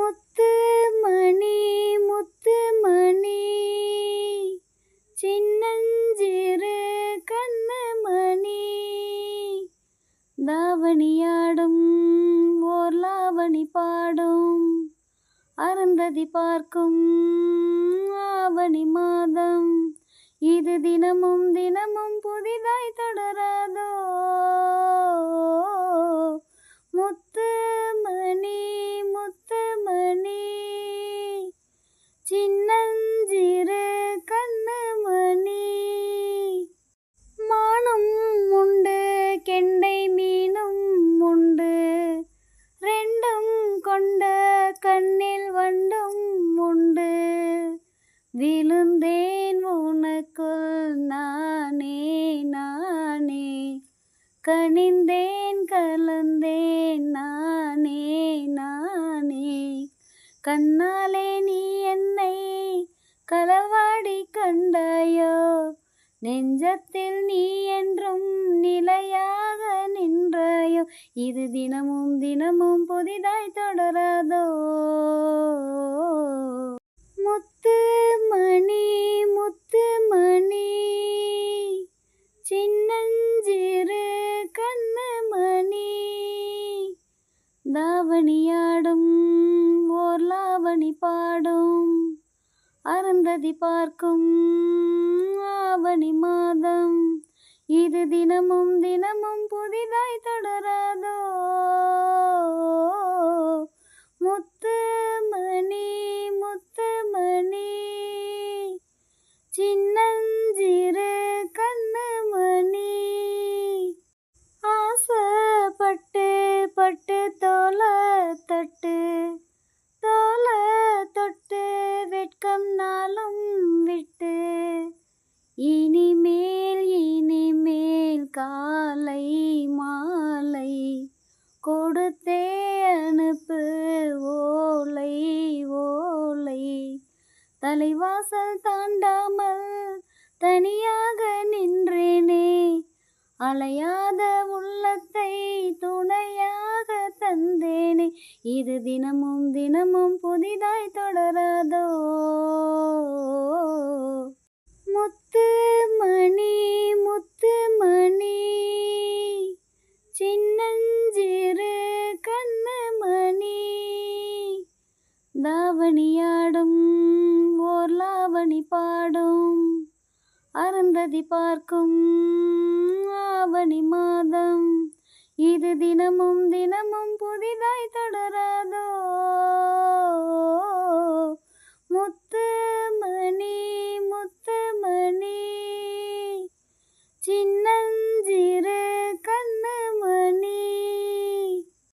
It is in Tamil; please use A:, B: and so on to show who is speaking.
A: முத்து மணி முத்து மணி சின்னஞ்சிறு கண்ணு மணி தாவணியாடும் ஓர் லாவணி பாடும் அருந்ததி பார்க்கும் ஆவணி மாதம் இது தினமும் தினமும் புதிதாய் தொடராதோ முத்து மணி சின்னஞ்சிறு கண்ணு மணி மானும் உண்டு கெண்டை மீனும் உண்டு ரெண்டும் கொண்ட கண்ணில் வண்டும் உண்டு விழுந்தேன் உனக்குள் நானே நானே கனிந்தேன் கலந்தேன் நானே நானே கண்ணாலே நீ என்னை களவாடி கண்டாயோ நெஞ்சத்தில் நீ என்றும் நிலையாக நின்றாயோ இது தினமும் தினமும் புதிதாய் தொடராதோ முத்து மணி சின்னஞ்சிறு கண்ணு மணி தாவணியாடும் ஓர் லாவணி பாடும் அருந்ததி பார்க்கும் ஆவணி மாதம் இது தினமும் தினமும் புதிதாய் தொடராதோ முத்து மணி சின்னஞ்சிறு கண்ணு மணி ஆசைப்பட்டு பட்டு தோலை தொட்டு வெட்கம் நாளும் விட்டு இனிமேல் காலை மாலை கொடுத்தே அனுப்பு ஓலை தலைவாசல் தாண்டாமல் தனியாக நின்றேனே அலையாத உள்ளத்தை துணையாக தந்தேனே இது தினமும் தினமும் புதிதாய் தொடராதோ முத்து மணி சின்னஞ்சிறு கண்ணு மணி தாவணியாடும் ஓர் லாவணி பாடும் அருந்ததி பார்க்கும் ஆவணி மாதம் இது தினமும் தினமும் புதிதாய் தொடராதோ